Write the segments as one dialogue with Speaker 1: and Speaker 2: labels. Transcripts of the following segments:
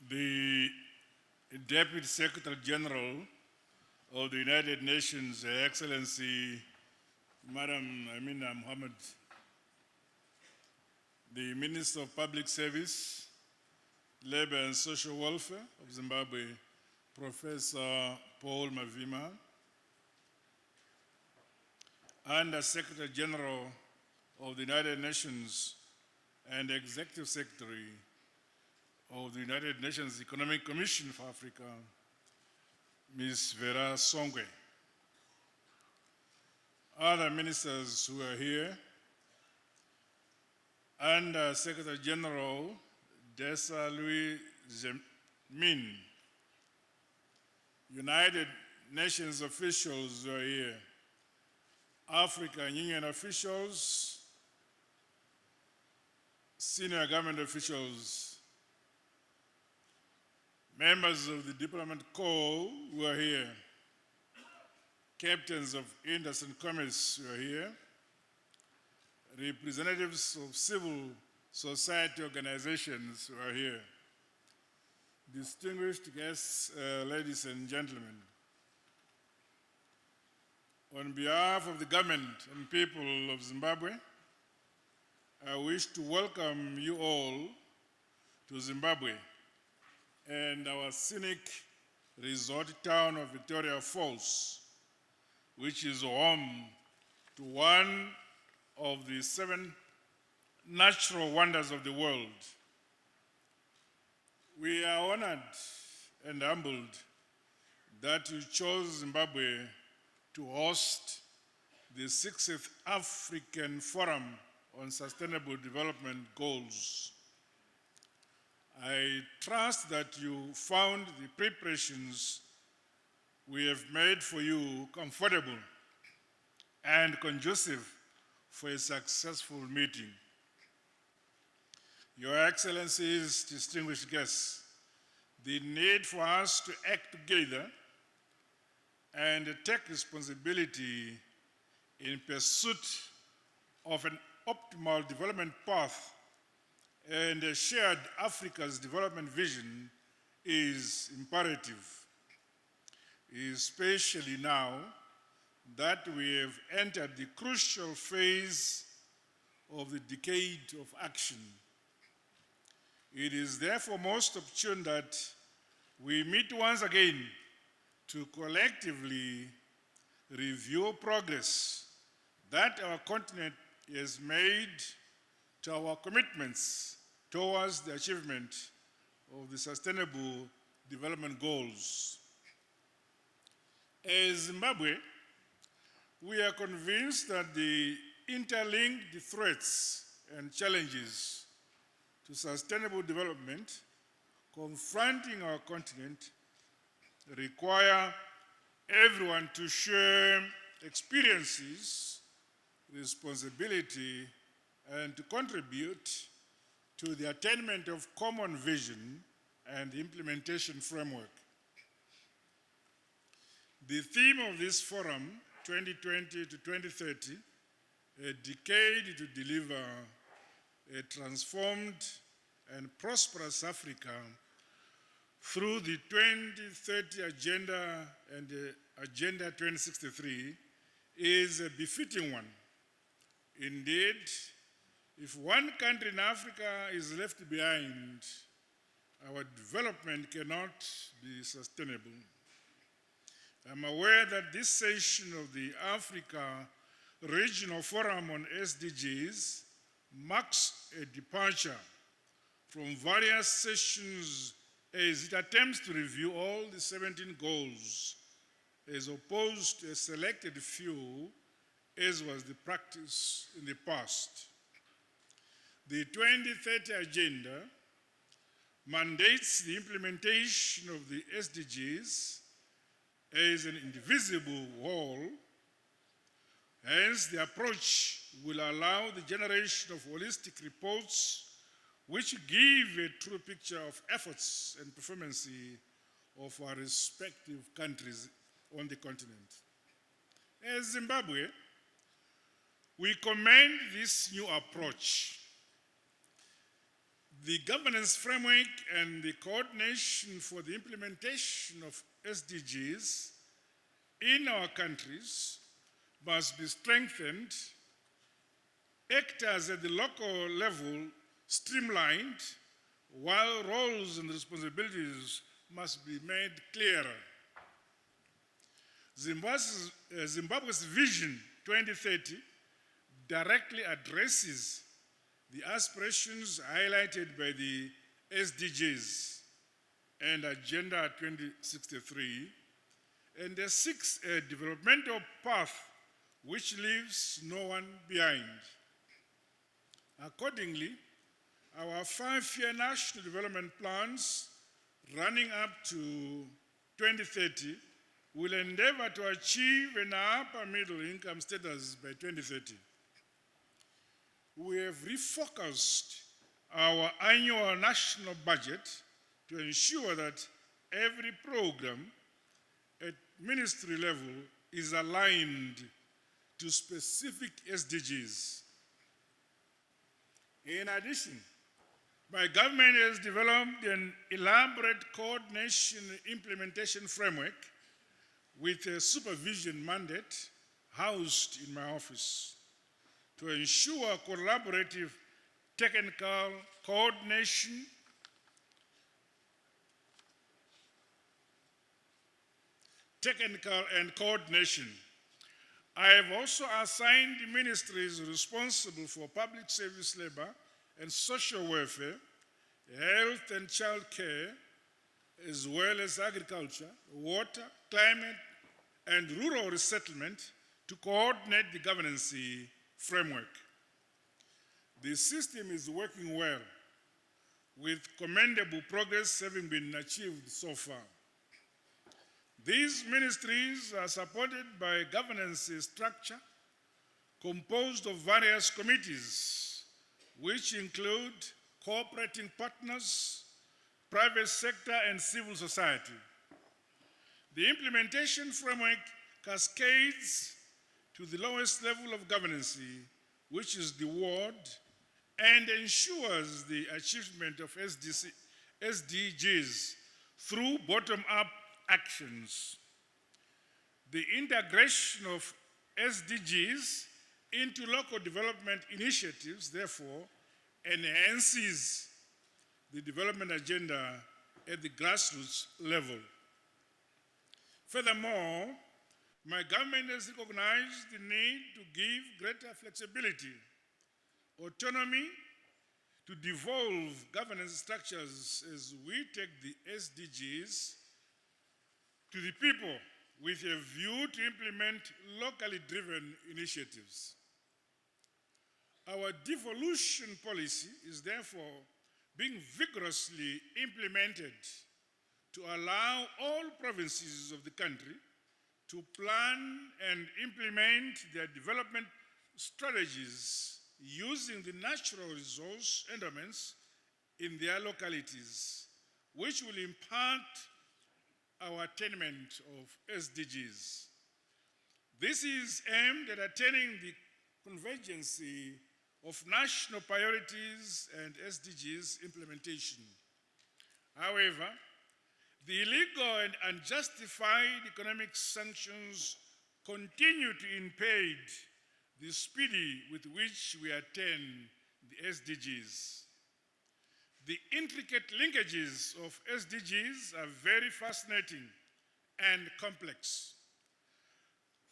Speaker 1: The Deputy Secretary General of the United Nations, Her Excellency Madam Amina Mohammed, the Minister of Public Service, Labor and Social Welfare of Zimbabwe, Professor Paul Mavima, Under Secretary General of the United Nations and Executive Secretary of the United Nations Economic Commission for Africa, Ms. Vera Songwe. Other ministers who are here, Under Secretary General Desa Louis Zemin, United Nations officials who are here, African Union officials, senior government officials, members of the Diplomat Corps who are here, captains of industry and commerce who are here, representatives of civil society organizations who are here, distinguished guests, ladies and gentlemen. On behalf of the government and people of Zimbabwe, I wish to welcome you all to Zimbabwe and our scenic resort town of Victoria Falls, which is home to one of the 7 natural wonders of the world. We are honored and humbled that you chose Zimbabwe to host the 60th African Forum on Sustainable Development Goals. I trust that you found the preparations we have made for you comfortable and conducive for a successful meeting. Your Excellencies, distinguished guests, the need for us to act together and take responsibility in pursuit of an optimal development path and a shared Africa's development vision is imperative, especially now that we have entered the crucial phase of the decade of action. It is therefore most opportune that we meet once again to collectively review progress that our continent has made to our commitments towards the achievement of the Sustainable Development Goals. As Zimbabwe, we are convinced that the interlinked threats and challenges to sustainable development confronting our continent require everyone to share experiences, responsibility, and to contribute to the attainment of common vision and implementation framework. The theme of this forum, 2020 to 2030, a decade to deliver a transformed and prosperous Africa through the 2030 Agenda and the Agenda 2063, is a befitting one. Indeed, if one country in Africa is left behind, our development cannot be sustainable. I'm aware that this session of the Africa Regional Forum on SDGs marks a departure from various sessions as it attempts to review all the 17 goals as opposed to a selected few as was the practice in the past. The 2030 Agenda mandates the implementation of the SDGs as an indivisible whole. Hence, the approach will allow the generation of holistic reports which give a true picture of efforts and performance of our respective countries on the continent. As Zimbabwe, we commend this new approach. The governance framework and the coordination for the implementation of SDGs in our countries must be strengthened, actors at the local level streamlined, while roles and responsibilities must be made clearer. Zimbabwe's Vision 2030 directly addresses the aspirations highlighted by the SDGs and Agenda 2063, and there seeks a developmental path which leaves no one behind. Accordingly, our 5-year national development plans running up to 2030 will endeavor to achieve an upper middle income status by 2030. We have refocused our annual national budget to ensure that every program at ministry level is aligned to specific SDGs. In addition, my government has developed an elaborate coordination and implementation framework with a supervision mandate housed in my office to ensure collaborative technical coordination I have also assigned ministries responsible for public service labor and social welfare, health and child care, as well as agriculture, water, climate, and rural resettlement to coordinate the governance framework. The system is working well, with commendable progress having been achieved so far. These ministries are supported by a governance structure composed of various committees, which include cooperating partners, private sector, and civil society. The implementation framework cascades to the lowest level of governance, which is the ward, and ensures the achievement of SDGs through bottom-up actions. The integration of SDGs into local development initiatives, therefore, enhances the development agenda at the grassroots level. Furthermore, my government has recognized the need to give greater flexibility, autonomy to devolve governance structures as we take the SDGs to the people with a view to implement locally driven initiatives. Our devolution policy is therefore being vigorously implemented to allow all provinces of the country to plan and implement their development strategies using the natural resource endowments in their localities, which will impact our attainment of SDGs. This is aimed at attaining the convergence of national priorities and SDGs implementation. However, the illegal and unjustified economic sanctions continue to impede the speed with which we attain the SDGs. The intricate linkages of SDGs are very fascinating and complex.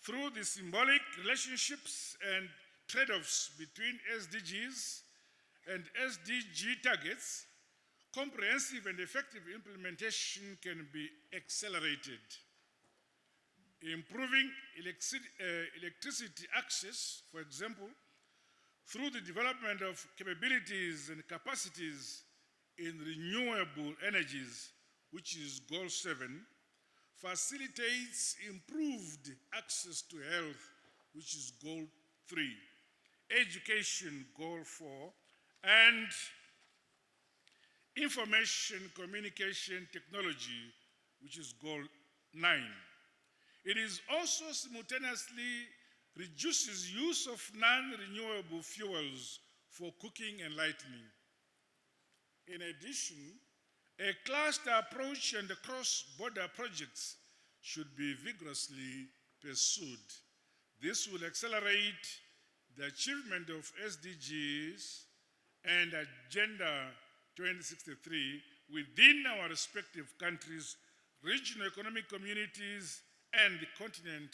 Speaker 1: Through the symbolic relationships and trade-offs between SDGs and SDG targets, comprehensive and effective implementation can be accelerated. Improving electricity access, for example, through the development of capabilities and capacities in renewable energies, which is Goal 7, facilitates improved access to health, which is Goal 3, education, Goal 4, and information communication technology, which is Goal 9. It is also simultaneously reduces use of non-renewable fuels for cooking and lighting. In addition, a cluster approach and cross-border projects should be vigorously pursued. This will accelerate the achievement of SDGs and Agenda 2063 within our respective countries, regional economic communities, and the continent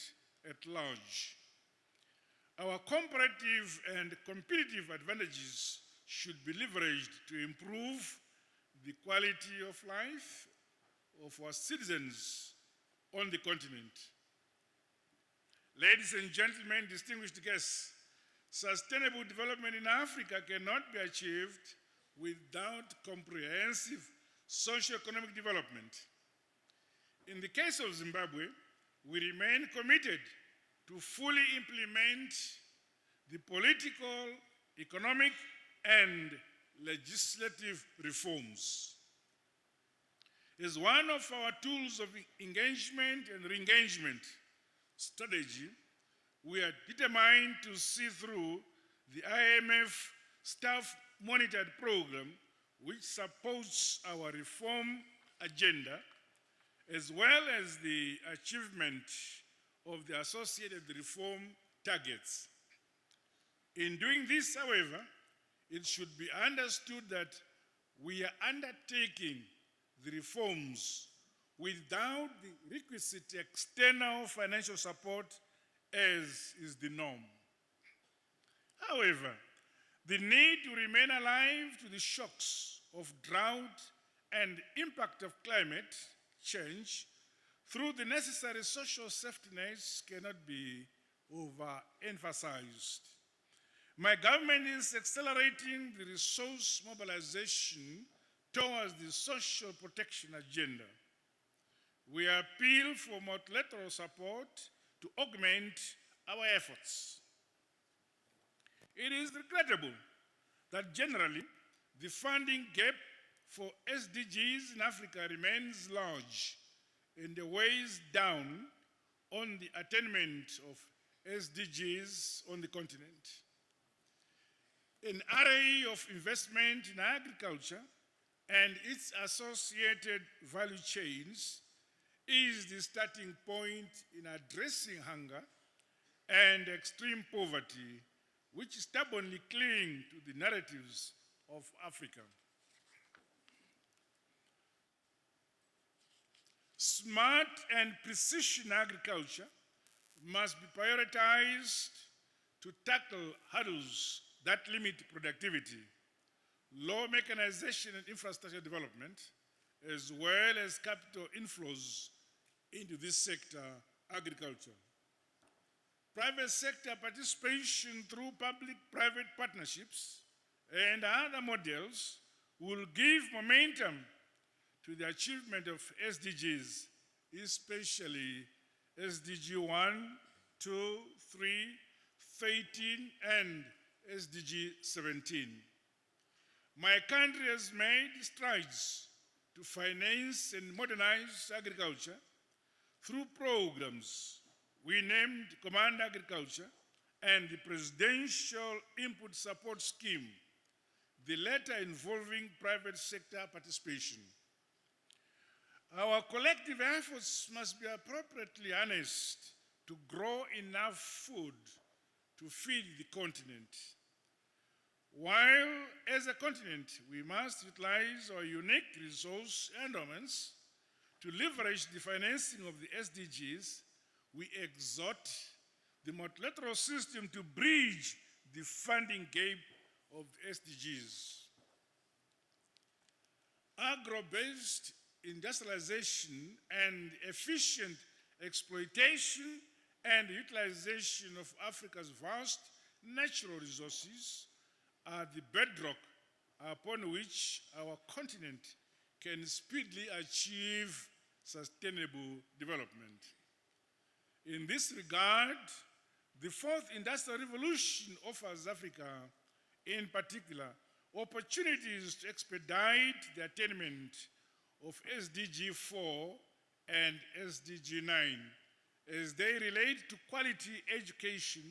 Speaker 1: at large. Our comparative and competitive advantages should be leveraged to improve the quality of life of our citizens on the continent. Ladies and gentlemen, distinguished guests, sustainable development in Africa cannot be achieved without comprehensive socio-economic development. In the case of Zimbabwe, we remain committed to fully implement the political, economic, and legislative reforms. As one of our tools of engagement and re-engagement strategy, we are determined to see through the IMF staff-monitored program, which supports our reform agenda, as well as the achievement of the associated reform targets. In doing this, however, it should be understood that we are undertaking the reforms without the requisite external financial support, as is the norm. However, the need to remain alive to the shocks of drought and impact of climate change through the necessary social safety nets cannot be overemphasized. My government is accelerating the resource mobilization towards the social protection agenda. We appeal for multilateral support to augment our efforts. It is regrettable that generally the funding gap for SDGs in Africa remains large and weighs down on the attainment of SDGs on the continent. An array of investment in agriculture and its associated value chains is the starting point in addressing hunger and extreme poverty, which stubbornly cling to the narratives of Africa. Smart and precision agriculture must be prioritized to tackle hurdles that limit productivity, low mechanization and infrastructure development, as well as capital inflows into this sector, agriculture. Private sector participation through public-private partnerships and other models will give momentum to the achievement of SDGs, especially SDG 1, 2, 3, 13, and SDG 17. My country has made strides to finance and modernize agriculture through programs we named Command Agriculture and the Presidential Input Support Scheme, the latter involving private sector participation. Our collective efforts must be appropriately harnessed to grow enough food to feed the continent. While as a continent, we must utilize our unique resource endowments to leverage the financing of the SDGs, we exhort the multilateral system to bridge the funding gap of the SDGs. Agro-based industrialization and efficient exploitation and utilization of Africa's vast natural resources are the bedrock upon which our continent can speedily achieve sustainable development. In this regard, the fourth industrial revolution offers Africa, in particular, opportunities to expedite the attainment of SDG 4 and SDG 9 as they relate to quality education,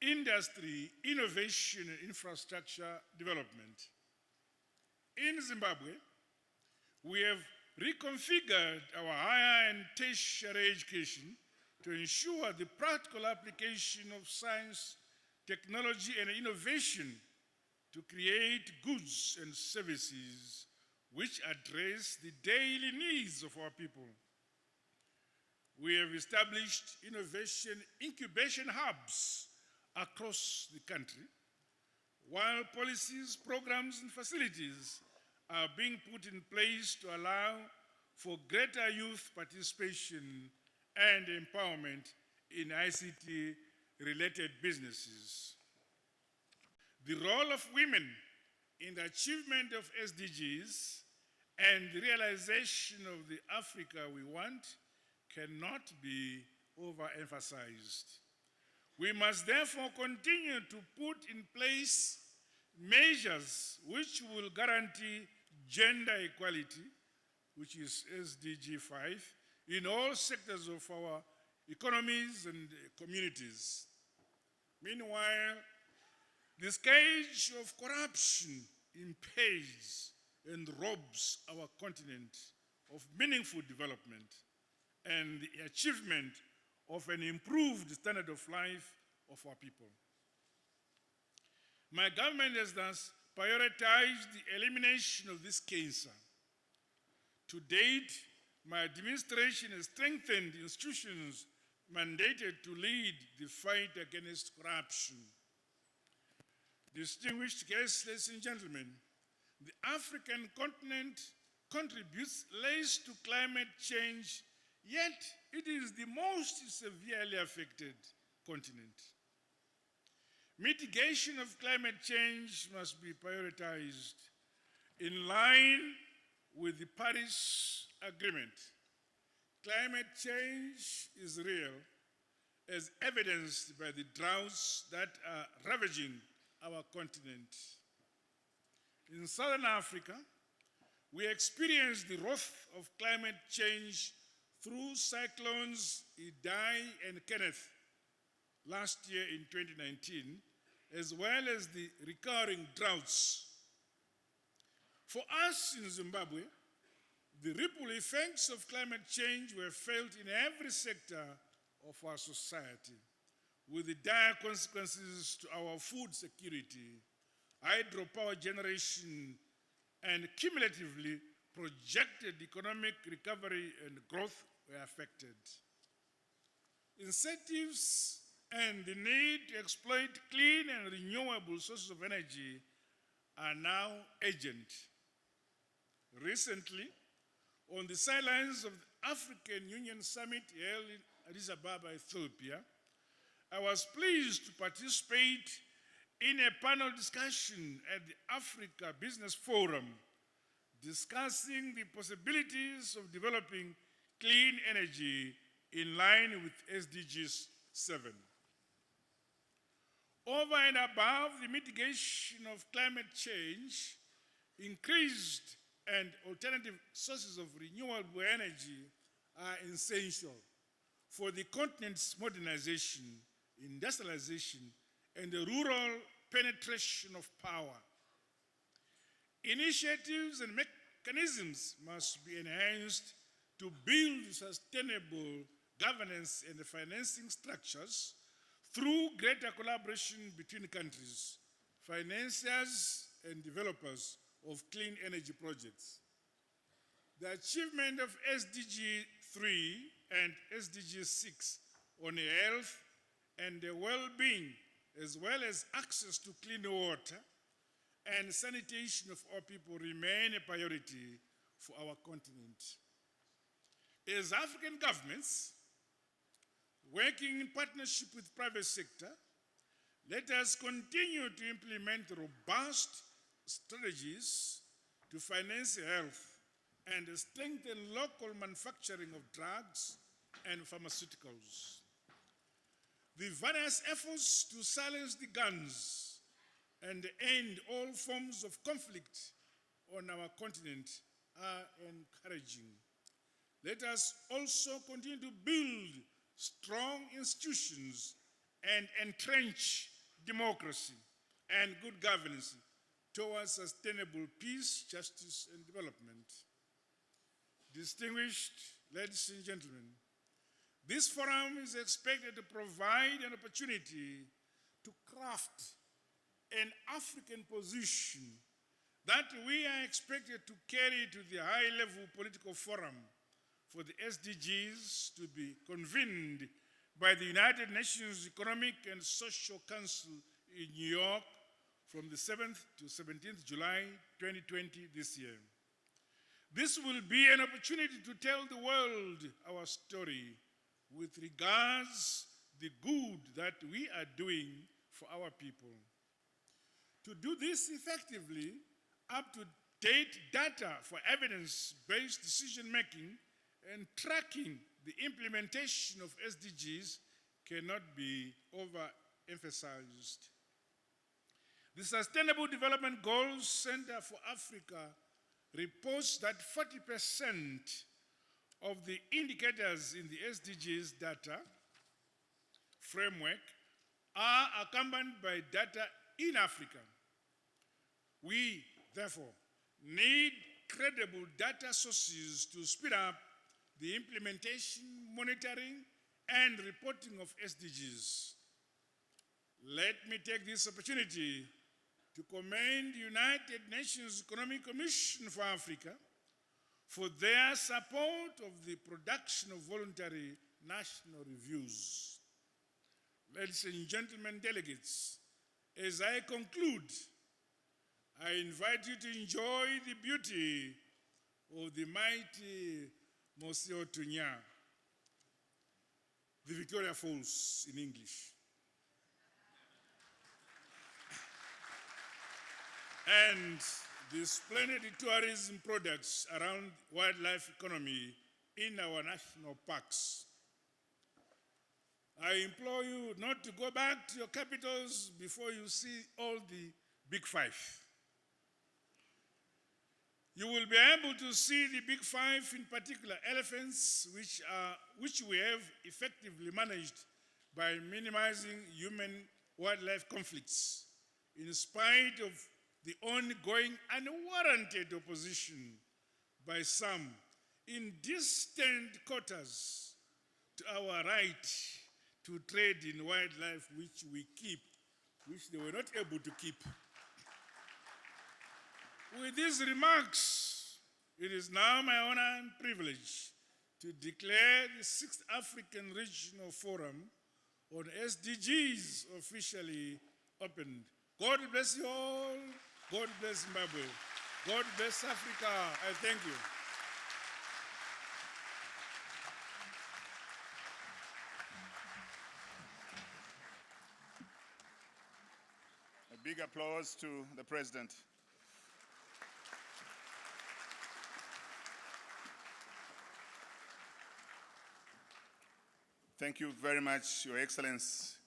Speaker 1: industry, innovation, and infrastructure development. In Zimbabwe, we have reconfigured our higher and tertiary education to ensure the practical application of science, technology, and innovation to create goods and services which address the daily needs of our people. We have established innovation incubation hubs across the country, while policies, programs, and facilities are being put in place to allow for greater youth participation and empowerment in ICT-related businesses. The role of women in the achievement of SDGs and the realization of the Africa we want cannot be overemphasized. We must therefore continue to put in place measures which will guarantee gender equality, which is SDG 5, in all sectors of our economies and communities. Meanwhile, the scourge of corruption impedes and robs our continent of meaningful development and the achievement of an improved standard of life of our people. My government has thus prioritized the elimination of this cancer. To date, my administration has strengthened institutions mandated to lead the fight against corruption. Distinguished guests, ladies and gentlemen, the African continent contributes less to climate change, yet it is the most severely affected continent. Mitigation of climate change must be prioritized in line with the Paris Agreement. Climate change is real, as evidenced by the droughts that are ravaging our continent. In Southern Africa, we experienced the wrath of climate change through cyclones Idai and Kenneth last year in 2019, as well as the recurring droughts. For us in Zimbabwe, the ripple effects of climate change were felt in every sector of our society, with the dire consequences to our food security, hydropower generation, and cumulatively projected economic recovery and growth were affected. Incentives and the need to exploit clean and renewable sources of energy are now urgent. Recently, on the sidelines of the African Union Summit held in Addis Ababa, Ethiopia, I was pleased to participate in a panel discussion at the Africa Business Forum discussing the possibilities of developing clean energy in line with SDGs 7. Over and above the mitigation of climate change, increased and alternative sources of renewable energy are essential for the continent's modernization, industrialization, and the rural penetration of power. Initiatives and mechanisms must be enhanced to build sustainable governance and financing structures through greater collaboration between countries, financiers, and developers of clean energy projects. The achievement of SDG 3 and SDG 6 on health and the well-being, as well as access to clean water and sanitation of our people, remain a priority for our continent. As African governments, working in partnership with private sector, let us continue to implement robust strategies to finance health and strengthen local manufacturing of drugs and pharmaceuticals. The various efforts to silence the guns and end all forms of conflict on our continent are encouraging. Let us also continue to build strong institutions and entrench democracy and good governance towards sustainable peace, justice, and development. Distinguished ladies and gentlemen, this forum is expected to provide an opportunity to craft an African position that we are expected to carry to the high-level political forum for the SDGs to be convened by the United Nations Economic and Social Council in New York from the 7th to 17th July 2020 this year. This will be an opportunity to tell the world our story with regards the good that we are doing for our people. To do this effectively, up-to-date data for evidence-based decision-making and tracking the implementation of SDGs cannot be overemphasized. The Sustainable Development Goals Center for Africa reports that 40% of the indicators in the SDGs data framework are accompanied by data in Africa. We, therefore, need credible data sources to speed up the implementation, monitoring, and reporting of SDGs. Let me take this opportunity to commend the United Nations Economic Commission for Africa for their support of the production of voluntary national reviews. Ladies and gentlemen delegates, as I conclude, I invite you to enjoy the beauty of the mighty Monsieur Tunya, the Victoria Falls in English. And the splendid tourism products around wildlife economy in our national parks. I implore you not to go back to your capitals before you see all the big five. You will be able to see the big five, in particular elephants, which we have effectively managed by minimizing human-wildlife conflicts, in spite of the ongoing unwarranted opposition by some in distant quarters to our right to trade in wildlife which we keep, which they were not able to keep. With these remarks, it is now my honor and privilege to declare the 6th African Regional Forum on SDGs officially opened. God bless you all. God bless Zimbabwe. God bless Africa. I thank you.
Speaker 2: A big applause to the President. Thank you very much, Your Excellency.